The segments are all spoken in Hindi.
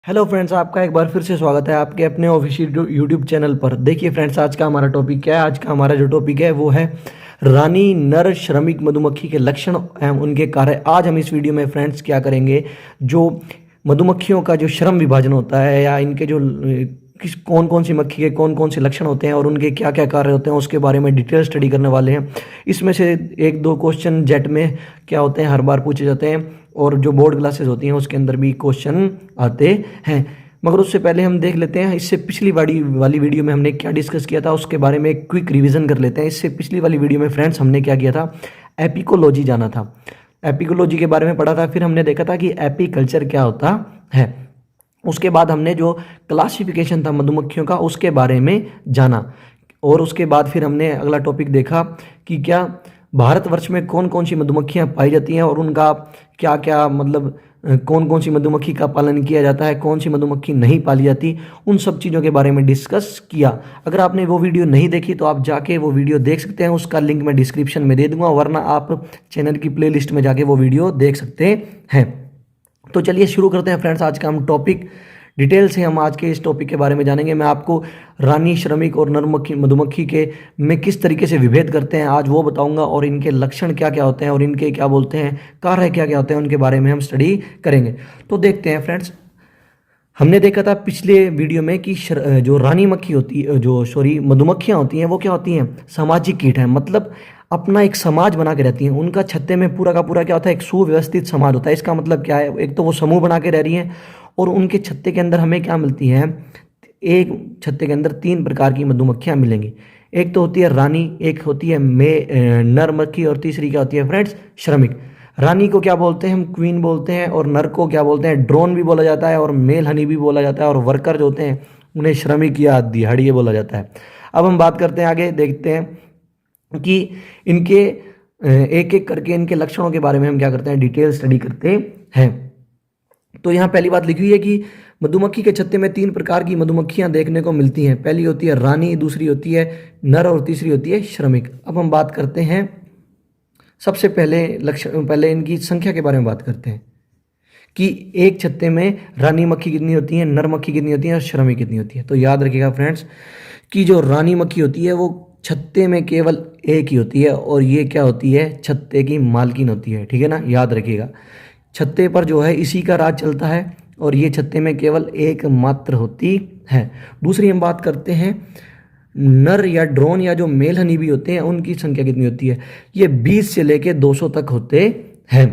हेलो फ्रेंड्स, आपका एक बार फिर से स्वागत है आपके अपने ऑफिशियल यूट्यूब चैनल पर। देखिए फ्रेंड्स, आज का हमारा टॉपिक क्या है। आज का हमारा जो टॉपिक है वो है रानी नर श्रमिक मधुमक्खी के लक्षण एवं उनके कार्य। आज हम इस वीडियो में फ्रेंड्स क्या करेंगे, जो मधुमक्खियों का जो श्रम विभाजन होता है या इनके जो किस कौन कौन सी मक्खी के कौन कौन से लक्षण होते हैं और उनके क्या क्या कार्य होते हैं, उसके बारे में डिटेल स्टडी करने वाले हैं। इसमें से एक दो क्वेश्चन जेट में क्या होते हैं, हर बार पूछे जाते हैं, और जो बोर्ड क्लासेस होती हैं उसके अंदर भी क्वेश्चन आते हैं। मगर उससे पहले हम देख लेते हैं इससे पिछली वाली वीडियो में हमने क्या डिस्कस किया था, उसके बारे में एक क्विक रिवीजन कर लेते हैं। इससे पिछली वाली वीडियो में फ्रेंड्स हमने क्या किया था, एपिकोलॉजी जाना था, एपिकोलॉजी के बारे में पढ़ा था। फिर हमने देखा था कि एपीकल्चर क्या होता है। उसके बाद हमने जो क्लासिफिकेशन था मधुमक्खियों का उसके बारे में जाना, और उसके बाद फिर हमने अगला टॉपिक देखा कि क्या भारतवर्ष में कौन कौन सी मधुमक्खियां पाई जाती हैं और उनका क्या क्या मतलब कौन कौन सी मधुमक्खी का पालन किया जाता है, कौन सी मधुमक्खी नहीं पाली जाती, उन सब चीज़ों के बारे में डिस्कस किया। अगर आपने वो वीडियो नहीं देखी तो आप जाके वो वीडियो देख सकते हैं, उसका लिंक मैं डिस्क्रिप्शन में दे दूंगा, वरना आप चैनल की प्लेलिस्ट में जाके वो वीडियो देख सकते हैं। तो चलिए शुरू करते हैं फ्रेंड्स, आज का हम टॉपिक डिटेल से हम आज के इस टॉपिक के बारे में जानेंगे। मैं आपको रानी श्रमिक और नर मधुमक्खी के में किस तरीके से विभेद करते हैं आज वो बताऊंगा, और इनके लक्षण क्या क्या होते हैं और इनके क्या बोलते हैं कार्य क्या क्या होते हैं, उनके बारे में हम स्टडी करेंगे। तो देखते हैं फ्रेंड्स, हमने देखा था पिछले वीडियो में कि जो रानी मक्खी होती है, मधुमक्खियाँ होती हैं, वो क्या होती हैं, सामाजिक कीट हैं। मतलब अपना एक समाज बना के रहती हैं। उनका छत्ते में पूरा का पूरा क्या होता है, एक सुव्यवस्थित समाज होता है। इसका मतलब क्या है, एक तो वो समूह बना के रह रही हैं, और उनके छत्ते के अंदर हमें क्या मिलती है, एक छत्ते के अंदर 3 प्रकार की मधुमक्खियाँ मिलेंगी। एक तो होती है रानी, एक होती है नर मक्खी, और तीसरी क्या होती है फ्रेंड्स, श्रमिक। रानी को क्या बोलते हैं, हम क्वीन बोलते हैं, और नर को क्या बोलते हैं, ड्रोन भी बोला जाता है, और मेल हनी भी बोला जाता है, और वर्कर जो होते हैं उन्हें श्रमिक या दिहाड़िए बोला जाता है। अब हम बात करते हैं आगे, देखते हैं कि इनके एक एक करके इनके लक्षणों के बारे में हम क्या करते हैं, डिटेल स्टडी करते हैं। तो यहाँ पहली बात लिखी हुई है कि मधुमक्खी के छत्ते में 3 प्रकार की मधुमक्खियां देखने को मिलती हैं। पहली होती है रानी, दूसरी होती है नर, और तीसरी होती है श्रमिक। अब हम बात करते हैं सबसे पहले इनकी संख्या के बारे में बात करते हैं कि एक छत्ते में रानी मक्खी कितनी होती है, नर मक्खी कितनी होती है, और श्रमिक कितनी होती है। तो याद रखिएगा फ्रेंड्स कि जो रानी मक्खी होती है वो छत्ते में केवल एक ही होती है, और ये क्या होती है, छत्ते की मालकिन होती है। ठीक है ना, याद रखिएगा, छत्ते पर जो है इसी का राज चलता है, और ये छत्ते में केवल एक मात्र होती है। दूसरी हम बात करते हैं नर या ड्रोन या जो मेल हनी भी होते हैं, उनकी संख्या कितनी होती है, ये 20 से लेके 200 तक होते हैं।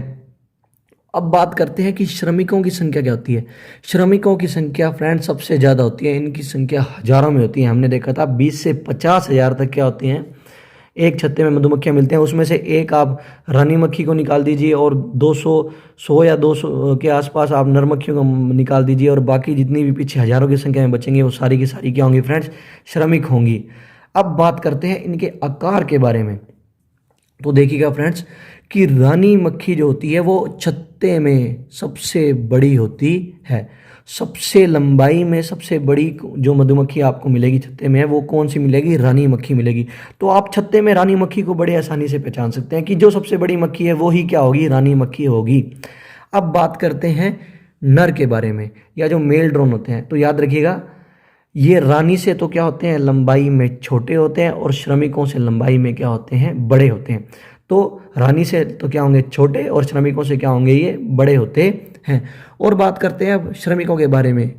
अब बात करते हैं कि श्रमिकों की संख्या क्या होती है। श्रमिकों की संख्या फ्रेंड सबसे ज़्यादा होती है, इनकी संख्या हजारों में होती है। हमने देखा था 20 से 50 हजार तक क्या होती हैं, एक छत्ते में मधुमक्खियाँ मिलते हैं। उसमें से एक आप रानी मक्खी को निकाल दीजिए, और 100 या 200 के आसपास आप नर मक्खियों को निकाल दीजिए, और बाकी जितनी भी पीछे हजारों की संख्या में बचेंगे वो सारी की सारी क्या होंगी फ्रेंड्स, श्रमिक होंगी। अब बात करते हैं इनके आकार के बारे में। तो देखिएगा फ्रेंड्स कि रानी मक्खी जो होती है वो छत्ते में सबसे बड़ी होती है। सबसे लंबाई में सबसे बड़ी जो मधुमक्खी आपको मिलेगी छत्ते में, वो कौन सी मिलेगी, रानी मक्खी मिलेगी। तो आप छत्ते में रानी मक्खी को बड़े आसानी से पहचान सकते हैं कि जो सबसे बड़ी मक्खी है वो ही क्या होगी, रानी मक्खी होगी। अब बात करते हैं नर के बारे में, या जो मेल ड्रोन होते हैं। तो याद रखिएगा, ये रानी से तो क्या होते हैं, लंबाई में छोटे होते हैं, और श्रमिकों से लंबाई में क्या होते हैं, बड़े होते हैं। तो रानी से तो क्या होंगे, छोटे, और श्रमिकों से क्या होंगे, ये बड़े होते हैं। और बात करते हैं अब श्रमिकों के बारे में।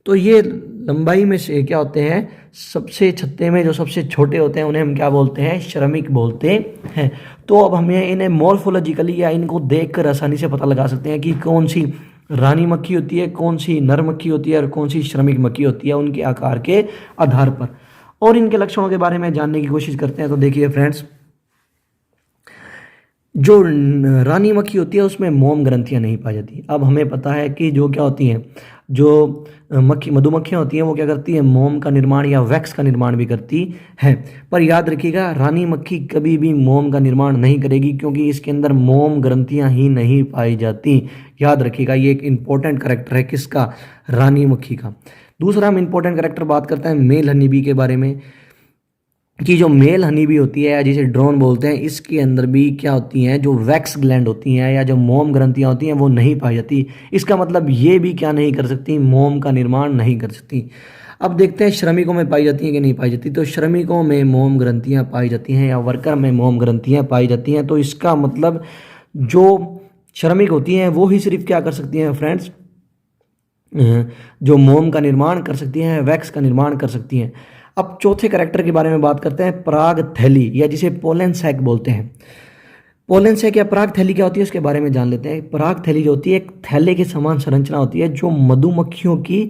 तो ये लंबाई में से क्या होते हैं, सबसे छत्ते में जो सबसे छोटे होते हैं उन्हें हम क्या बोलते हैं, श्रमिक बोलते हैं। तो अब हमें इन्हें मॉर्फोलॉजिकली या इनको देखकर आसानी से पता लगा सकते हैं कि कौन सी रानी मक्खी होती है, कौन सी नर मक्खी होती है, और कौन सी श्रमिक मक्खी होती है, उनके आकार के आधार पर। और इनके लक्षणों के बारे में जानने की कोशिश करते हैं। तो देखिए फ्रेंड्स, जो रानी मक्खी होती है उसमें मोम ग्रंथियां नहीं पाई जाती। अब हमें पता है कि जो क्या होती हैं, जो मधुमक्खियां होती हैं वो क्या करती हैं, मोम का निर्माण या वैक्स का निर्माण भी करती हैं। पर याद रखिएगा, रानी मक्खी कभी भी मोम का निर्माण नहीं करेगी, क्योंकि इसके अंदर मोम ग्रंथियां ही नहीं पाई जाती। याद रखिएगा, ये एक इंपॉर्टेंट कैरेक्टर है किसका, रानी मक्खी का। दूसरा हम इंपॉर्टेंट कैरेक्टर बात करते हैं मेल हनी बी के बारे में। कि जो मेल हनी भी होती है या जिसे ड्रोन बोलते हैं, इसके अंदर भी क्या होती हैं, जो वैक्स ग्लैंड होती हैं या जो मोम ग्रंथियां होती हैं वो नहीं पाई जाती। इसका मतलब ये भी क्या नहीं कर सकती, मोम का निर्माण नहीं कर सकती। अब देखते हैं श्रमिकों में पाई जाती हैं कि नहीं पाई जाती। तो श्रमिकों में मोम ग्रंथियां पाई जाती हैं या वर्कर में मोम ग्रंथियां पाई जाती हैं। तो इसका मतलब जो श्रमिक होती हैं वो ही सिर्फ क्या कर सकती हैं फ्रेंड्स, जो मोम का निर्माण कर सकती हैं, वैक्स का निर्माण कर सकती हैं। अब चौथे कैरेक्टर के बारे में बात करते हैं, पराग थैली या जिसे पोलन सैक बोलते हैं। पोलन सैक या पराग थैली क्या होती है उसके बारे में जान लेते हैं। पराग थैली जो होती है एक थैले के समान संरचना होती है जो मधुमक्खियों की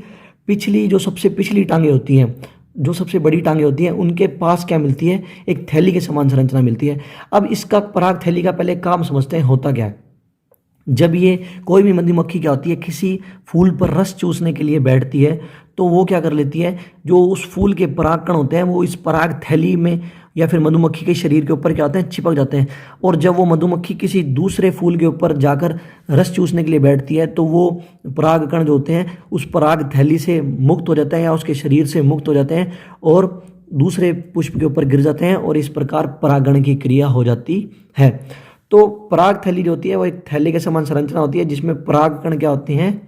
पिछली, जो सबसे पिछली टांगे होती हैं, जो सबसे बड़ी टांगे होती हैं, उनके पास क्या मिलती है, एक थैली के समान संरचना मिलती है। अब इसका पराग थैली का पहले काम समझते हैं होता क्या है। जब ये कोई भी मधुमक्खी क्या होती है किसी फूल पर रस चूसने के लिए बैठती है तो वो क्या कर लेती है, जो उस फूल के पराग कण होते हैं वो इस पराग थैली में या फिर मधुमक्खी के शरीर के ऊपर क्या होते हैं, चिपक जाते हैं। और जब वो मधुमक्खी किसी दूसरे फूल के ऊपर जाकर रस चूसने के लिए बैठती है तो वो पराग कण जो होते हैं उस पराग थैली से मुक्त हो जाते हैं या उसके शरीर से मुक्त हो जाते हैं और दूसरे पुष्प के ऊपर गिर जाते हैं और इस प्रकार परागण की क्रिया हो जाती है। तो पराग थैली जो होती है वो एक थैली के समान संरचना होती है जिसमें पराग कण क्या होते हैं,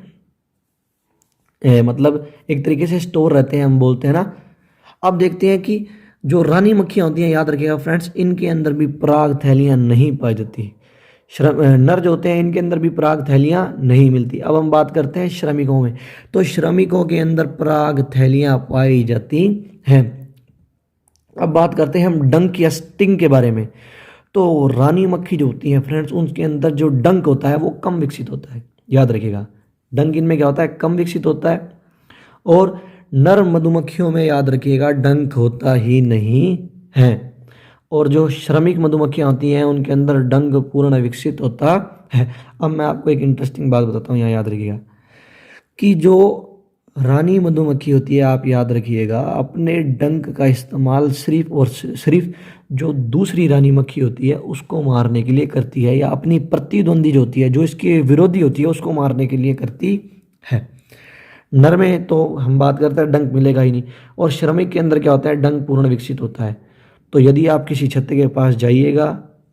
मतलब एक तरीके से स्टोर रहते हैं, हम बोलते हैं ना। अब देखते हैं कि जो रानी मक्खियाँ होती हैं, याद रखिएगा फ्रेंड्स, इनके अंदर भी पराग थैलियाँ नहीं पाई जाती। नर जो होते हैं इनके अंदर भी पराग थैलियाँ नहीं मिलती। अब हम बात करते हैं श्रमिकों में। तो श्रमिकों के अंदर पराग थैलियाँ पाई जाती हैं। अब बात करते हैं हम डंक या स्टिंग के बारे में। तो रानी मक्खी जो होती है फ्रेंड्स, उनके अंदर जो डंक होता है वो कम विकसित होता है। याद रखिएगा, डंक इनमें क्या होता है, कम विकसित होता है। और नर मधुमक्खियों में याद रखिएगा डंक होता ही नहीं है। और जो श्रमिक मधुमक्खियाँ होती हैं उनके अंदर डंक पूर्ण विकसित होता है। अब मैं आपको एक इंटरेस्टिंग बात बताता हूँ, यहाँ याद रखिएगा कि जो रानी मधुमक्खी होती है, आप याद रखिएगा, अपने डंक का इस्तेमाल सिर्फ और सिर्फ जो दूसरी रानी मक्खी होती है उसको मारने के लिए करती है, या अपनी प्रतिद्वंदी जो होती है, जो इसके विरोधी होती है, उसको मारने के लिए करती है। नर में तो हम बात करते हैं डंक मिलेगा ही नहीं। और श्रमिक के अंदर क्या होता है, डंक पूर्ण विकसित होता है। तो यदि आप किसी छत्ते के पास जाइएगा,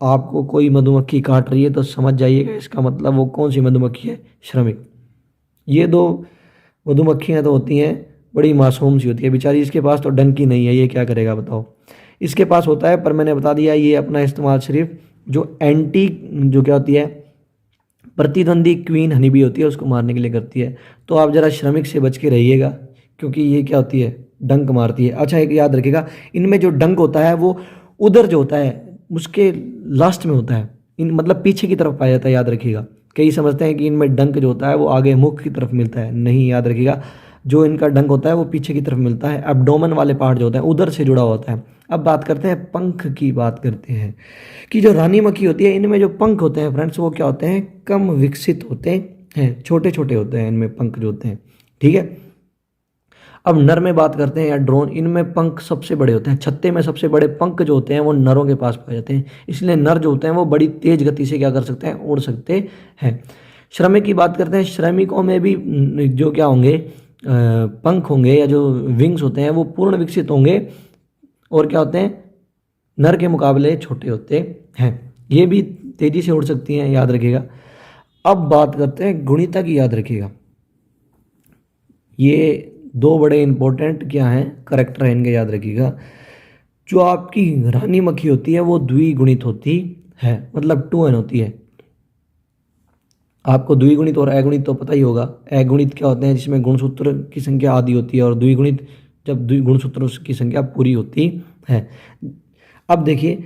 आपको कोई मधुमक्खी काट रही है तो समझ जाइएगा इसका मतलब वो कौन सी मधुमक्खी है, श्रमिक। ये दो मधुमक्खियाँ तो होती हैं बड़ी मासूम सी होती है बेचारी, इसके पास तो डंक ही नहीं है, ये क्या करेगा बताओ। इसके पास होता है पर मैंने बता दिया ये अपना इस्तेमाल सिर्फ जो एंटी, जो क्या होती है, प्रतिद्वंदी क्वीन हनी भी होती है उसको मारने के लिए करती है। तो आप ज़रा श्रमिक से बच के रहिएगा क्योंकि ये क्या होती है, डंक मारती है। अच्छा एक याद रखिएगा, इनमें जो डंक होता है वो उधर जो होता है उसके लास्ट में होता है, इन मतलब पीछे की तरफ पाया जाता है। याद रखिएगा, कई समझते हैं कि इनमें डंक जो होता है वो आगे मुख की तरफ मिलता है, नहीं, याद रखिएगा जो इनका डंक होता है वो पीछे की तरफ मिलता है, एब्डोमेन वाले पार्ट जो होता है उधर से जुड़ा होता है। अब बात करते हैं पंख की, बात करते हैं कि जो रानी मक्खी होती है इनमें जो पंख होते हैं फ्रेंड्स वो क्या होते हैं, कम विकसित होते हैं, छोटे छोटे होते हैं इनमें पंख जो होते हैं, ठीक है। अब नर में बात करते हैं या ड्रोन, इनमें पंख सबसे बड़े होते हैं। छत्ते में सबसे बड़े पंख जो होते हैं वो नरों के पास पाए जाते हैं, इसलिए नर जो होते हैं वो बड़ी तेज गति से क्या कर सकते हैं, उड़ सकते हैं। श्रमिक की बात करते हैं, श्रमिकों में भी जो क्या होंगे, पंख होंगे या जो विंग्स होते हैं वो पूर्ण विकसित होंगे और क्या होते हैं, नर के मुकाबले छोटे होते हैं। ये भी तेजी से उड़ सकती हैं, याद रखिएगा। अब बात करते हैं गुणिता की, याद रखिएगा। ये दो बड़े इंपॉर्टेंट क्या हैं, करेक्टर हैं इनके, याद रखिएगा। जो आपकी रानी मक्खी होती है वो द्विगुणित होती है, मतलब 2n होती है। आपको द्विगुणित और अगुणित तो पता ही होगा। अगुणित क्या होते हैं, जिसमें गुणसूत्र की संख्या आधी होती है, और द्विगुणित जब गुणसूत्रों की संख्या पूरी होती है। अब देखिए,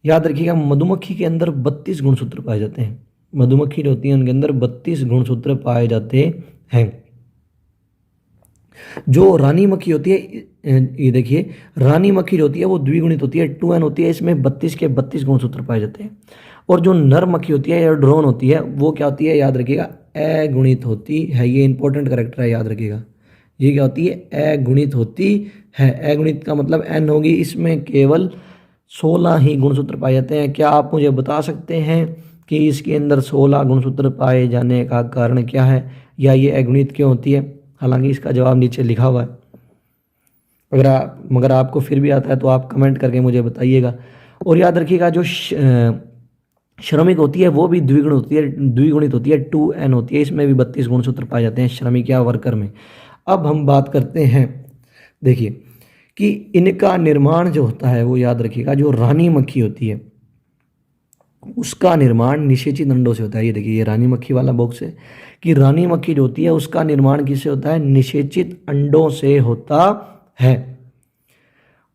याद रखिएगा, मधुमक्खी के अंदर 32 गुणसूत्र पाए जाते हैं। मधुमक्खी जो होती है उनके अंदर 32 गुणसूत्र पाए जाते हैं। जो रानी मक्खी होती है, ये देखिए, रानी मक्खी जो होती है वो द्विगुणित होती है, 2n होती है, इसमें 32 के 32 गुणसूत्र पाए जाते हैं। और जो नर मक्खी होती है या ड्रोन होती है वो क्या होती है, याद रखिएगा, अगुणित होती है। ये इंपॉर्टेंट करेक्टर है, याद रखिएगा। ये क्या होती है, अगुणित होती है। अगुणित का मतलब n होगी, इसमें केवल 16 ही गुणसूत्र पाए जाते हैं। क्या आप मुझे बता सकते हैं कि इसके अंदर 16 गुणसूत्र पाए जाने का कारण क्या है, या ये अगुणित क्यों होती है? हालांकि इसका जवाब नीचे लिखा हुआ है, मगर आपको फिर भी आता है तो आप कमेंट करके मुझे बताइएगा। और याद रखिएगा जो श्रमिक होती है वो भी द्विगुणित होती है 2n होती है। इसमें भी 32 गुणसूत्र पाए जाते हैं श्रमिक या वर्कर में। अब हम बात करते हैं, देखिए कि इनका निर्माण जो होता है वो याद रखिएगा, जो रानी मक्खी होती है उसका निर्माण निषेचित अंडों से होता है। ये देखिए, ये रानी मक्खी वाला बॉक्स है कि रानी मक्खी जो होती है उसका निर्माण किससे होता है? निषेचित अंडों से होता है।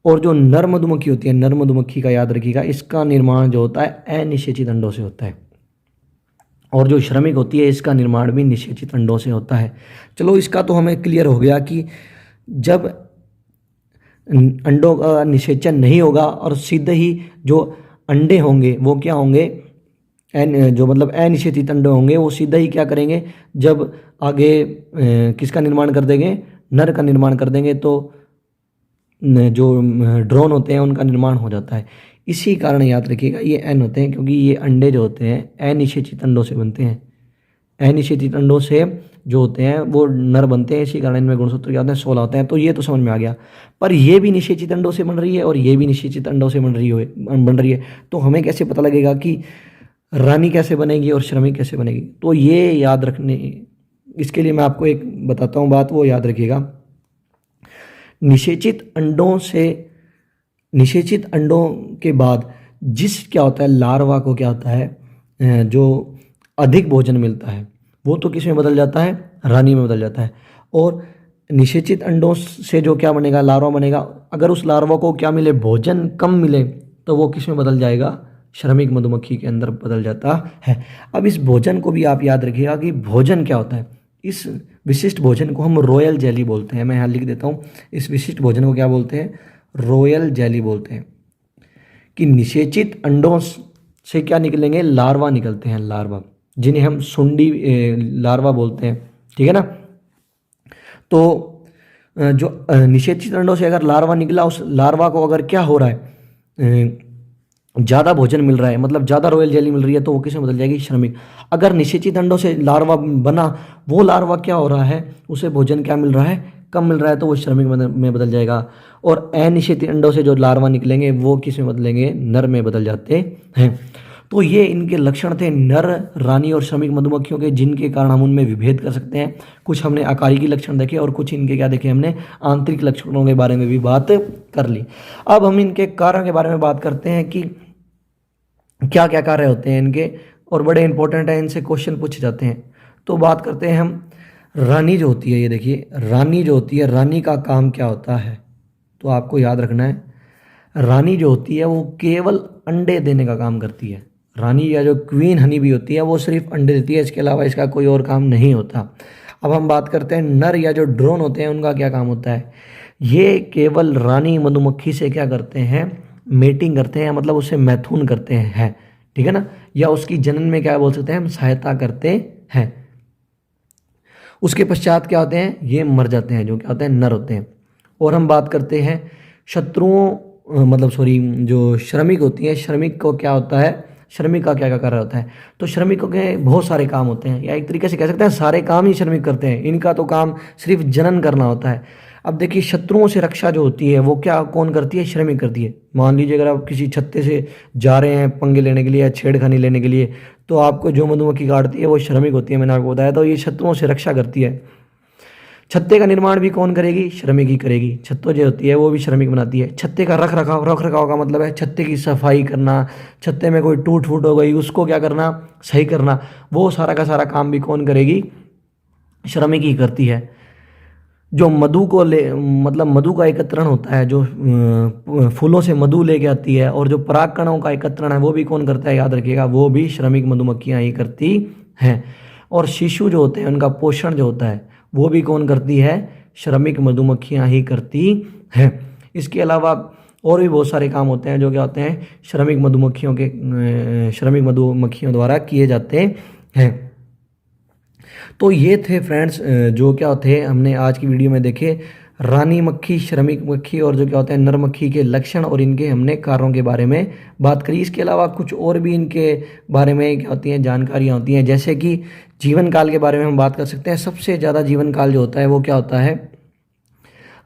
और जो नर मधुमक्खी होती है, नर मधुमक्खी का याद रखिएगा, इसका निर्माण जो होता है अनिषेचित अंडों से होता है। और जो श्रमिक होती है इसका निर्माण भी निषेचित अंडों से होता है। चलो, इसका तो हमें क्लियर हो गया कि जब अंडों का निषेचन नहीं होगा और सीधे ही जो अंडे होंगे वो क्या होंगे, जो मतलब अनिषेचित अंडे होंगे, वो सीधा ही क्या करेंगे, जब आगे किसका निर्माण कर देंगे? नर का निर्माण कर देंगे, तो जो ड्रोन होते हैं उनका निर्माण हो जाता है। इसी कारण याद रखिएगा ये एन होते हैं, क्योंकि ये अंडे जो होते हैं अनिषेचित अंडों से बनते हैं। अनिषेचित अंडों से जो होते हैं वो नर बनते हैं, इसी कारण इनमें गुणसूत्र क्या होते हैं? 16 होते हैं। तो ये तो समझ में आ गया। पर ये भी निषेचित अंडों से बन रही है और ये भी निषेचित अंडों से बन रही है। तो हमें कैसे पता लगेगा कि रानी कैसे बनेगी और श्रमिक कैसे बनेगी? तो ये याद रखने, इसके लिए मैं आपको एक बताता हूँ बात, वो याद रखिएगा। निषेचित अंडों के बाद क्या होता है, लार्वा को क्या होता है, जो अधिक भोजन मिलता है वो तो किस में बदल जाता है? रानी में बदल जाता है। और निषेचित अंडों से जो क्या बनेगा? लार्वा बनेगा। अगर उस लार्वा को क्या मिले? भोजन कम मिले, तो वो किस में बदल जाएगा? श्रमिक मधुमक्खी के अंदर बदल जाता है। अब इस भोजन को भी आप याद रखिएगा कि भोजन क्या होता है। इस विशिष्ट भोजन को हम रॉयल जेली बोलते हैं। मैं यहाँ लिख देता हूँ, इस विशिष्ट भोजन को क्या बोलते हैं? रॉयल जेली बोलते हैं। कि निषेचित अंडों से क्या निकलेंगे? लार्वा निकलते हैं, लार्वा, जिन्हें हम सुंडी लार्वा बोलते हैं, ठीक है ना। तो जो निषेचित अंडों से अगर लार्वा निकला, उस लार्वा को अगर क्या हो रहा है, ज़्यादा भोजन मिल रहा है, मतलब ज़्यादा रॉयल जेली मिल रही है, तो वो किसमें बदल जाएगी? श्रमिक। अगर निषेचित अंडों से लार्वा बना, वो लार्वा क्या हो रहा है, उसे भोजन क्या मिल रहा है? कम मिल रहा है, तो वो श्रमिक में बदल जाएगा। और अनिषेचित अंडों से जो लार्वा निकलेंगे वो किस में बदलेंगे? नर में बदल जाते हैं। तो ये इनके लक्षण थे नर, रानी और श्रमिक मधुमक्खियों के, जिनके कारण हम उनमें विभेद कर सकते हैं। कुछ हमने आकारिकी लक्षण देखे और कुछ इनके क्या देखे? हमने आंतरिक लक्षणों के बारे में भी बात कर ली। अब हम इनके कार्यों के बारे में बात करते हैं कि क्या क्या कार्य होते हैं इनके, और बड़े इंपॉर्टेंट है, इनसे क्वेश्चन पूछे जाते हैं। तो बात करते हैं हम रानी जो होती है। ये देखिए, रानी जो होती है, रानी का काम क्या होता है? तो आपको याद रखना है, रानी जो होती है वो केवल अंडे देने का काम करती है। रानी या जो क्वीन हनी भी होती है वो सिर्फ अंडे देती है, इसके अलावा इसका कोई और काम नहीं होता। अब हम बात करते हैं नर या जो ड्रोन होते हैं, उनका क्या काम होता है? ये केवल रानी मधुमक्खी से क्या करते हैं? मेटिंग करते हैं, मतलब उससे मैथुन करते हैं, ठीक है ना, या उसकी जनन में क्या बोल सकते हैं हम? सहायता करते हैं। उसके पश्चात क्या होते हैं? ये मर जाते हैं, जो क्या होते हैं? नर होते हैं। और हम बात करते हैं जो श्रमिक होती है, श्रमिक को क्या होता है? श्रमिक का क्या क्या कार्य होता है? तो श्रमिकों के बहुत सारे काम होते हैं, या एक तरीके से कह सकते हैं सारे काम ही श्रमिक करते हैं। इनका तो काम सिर्फ जनन करना होता है। अब देखिए, शत्रुओं से रक्षा जो होती है वो क्या कौन करती है? श्रमिक करती है। मान लीजिए अगर आप किसी छत्ते से जा रहे हैं पंगे लेने के लिए या छेड़खानी लेने के लिए, तो आपको जो मधुमक्खी काटती है वो श्रमिक होती है, मैंने आपको बताया। तो ये शत्रुओं से रक्षा करती है। छत्ते का निर्माण भी कौन करेगी? श्रमिक ही करेगी। छत्तों जो होती है वो भी श्रमिक बनाती है। छत्ते का रख रखाव का मतलब है छत्ते की सफाई करना, छत्ते में कोई टूट फूट हो गई उसको क्या करना? सही करना। वो सारा का सारा काम भी कौन करेगी? श्रमिक ही करती है। जो मधु को मधु का एकत्रण होता है, जो फूलों से मधु लेके आती है, और जो परागकणों का एकत्रण है वो भी कौन करता है? याद रखिएगा, वो भी श्रमिक मधुमक्खियाँ ही करती हैं। और शिशु जो होते हैं उनका पोषण जो होता है वो भी कौन करती है? श्रमिक मधुमक्खियाँ ही करती हैं। इसके अलावा और भी बहुत सारे काम होते हैं जो क्या होते हैं? श्रमिक मधुमक्खियों द्वारा किए जाते हैं। तो ये थे फ्रेंड्स, जो क्या थे हमने आज की वीडियो में देखे, रानी मक्खी, श्रमिक मक्खी और जो क्या होते हैं नर मक्खी के लक्षण, और इनके हमने कार्यों के बारे में बात करी। इसके अलावा कुछ और भी इनके बारे में क्या होती हैं? जानकारियाँ होती हैं। जैसे कि जीवन काल के बारे में हम बात कर सकते हैं। सबसे ज़्यादा जीवन काल जो होता है वो क्या होता है?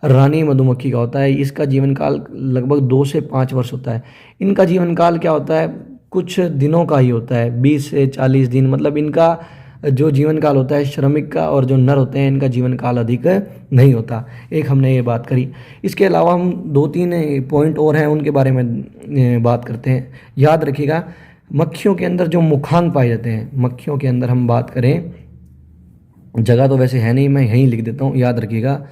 रानी मधुमक्खी का होता है। इसका जीवन काल लगभग 2 से 5 वर्ष होता है। इनका जीवन काल क्या होता है, कुछ दिनों का ही होता है, 20 से 40 दिन। मतलब इनका जो जीवन काल होता है श्रमिक का और जो नर होते हैं इनका जीवन काल अधिक नहीं होता। एक हमने ये बात करी। इसके अलावा हम 2-3 पॉइंट और हैं, उनके बारे में बात करते हैं। याद रखिएगा, मक्खियों के अंदर जो मुखांग पाए जाते हैं, मक्खियों के अंदर हम बात करें, जगह तो वैसे है नहीं, मैं यहीं लिख देता हूँ, याद रखिएगा।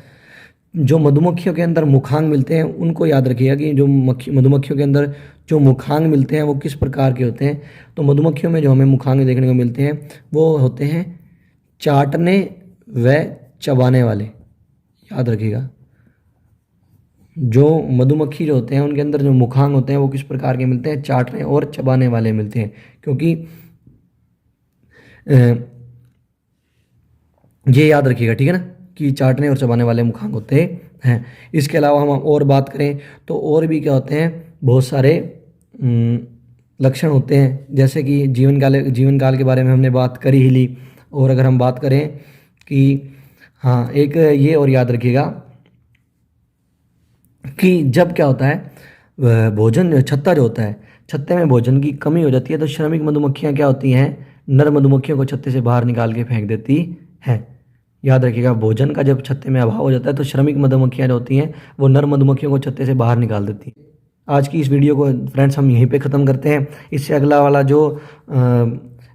जो मधुमक्खियों के अंदर मुखांग मिलते हैं उनको याद रखिएगा कि जो मधुमक्खियों के अंदर जो मुखांग मिलते हैं वो किस प्रकार के होते हैं। तो मधुमक्खियों में जो हमें मुखांग देखने को मिलते हैं वो होते हैं चाटने व चबाने वाले। याद रखिएगा, जो मधुमक्खी जो होते हैं उनके अंदर जो मुखांग होते हैं वो किस प्रकार के मिलते हैं, चाटने और चबाने वाले मिलते हैं। क्योंकि ये याद रखिएगा, ठीक है ना, कि चाटने और चबाने वाले मुखांग होते हैं। इसके अलावा हम और बात करें तो और भी क्या होते हैं, बहुत सारे लक्षण होते हैं। जैसे कि जीवन काल के बारे में हमने बात करी ही ली। और अगर हम बात करें कि हाँ, एक ये और याद रखिएगा कि जब क्या होता है, भोजन छत्ता जो होता है, छत्ते में भोजन की कमी हो जाती है तो श्रमिक मधुमक्खियाँ क्या होती हैं, नर मधुमक्खियों को छत्ते से बाहर निकाल के फेंक देती हैं। याद रखिएगा, भोजन का जब छत्ते में अभाव हो जाता है तो श्रमिक मधुमक्खियाँ जो होती हैं वो नर मधुमक्खियों को छत्ते से बाहर निकाल देती हैं। आज की इस वीडियो को फ्रेंड्स हम यहीं पे ख़त्म करते हैं। इससे अगला वाला जो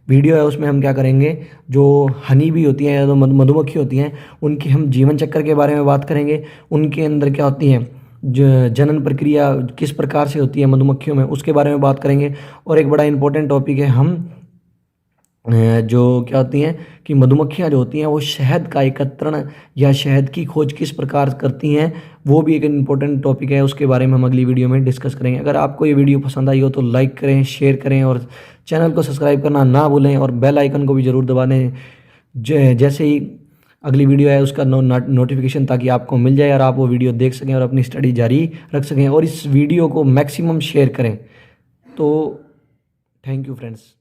वीडियो है उसमें हम क्या करेंगे, जो हनी भी होती हैं, जो मधुमक्खी होती हैं, उनकी हम जीवन चक्र के बारे में बात करेंगे। उनके अंदर क्या होती हैं, जो जनन प्रक्रिया किस प्रकार से होती है मधुमक्खियों में, उसके बारे में बात करेंगे। और एक बड़ा इंपॉर्टेंट टॉपिक है, हम जो क्या होती हैं कि मधुमक्खियाँ जो होती हैं वो शहद का एकत्रण या शहद की खोज किस प्रकार करती हैं, वो भी एक इम्पोर्टेंट टॉपिक है। उसके बारे में हम अगली वीडियो में डिस्कस करेंगे। अगर आपको ये वीडियो पसंद आई हो तो लाइक करें, शेयर करें और चैनल को सब्सक्राइब करना ना भूलें और बेल आइकन को भी ज़रूर दबा दें, जैसे ही अगली वीडियो है उसका नोटिफिकेशन, ताकि आपको मिल जाए और आप वो वीडियो देख सकें और अपनी स्टडी जारी रख सकें। और इस वीडियो को मैक्सिमम शेयर करें। तो थैंक यू फ्रेंड्स।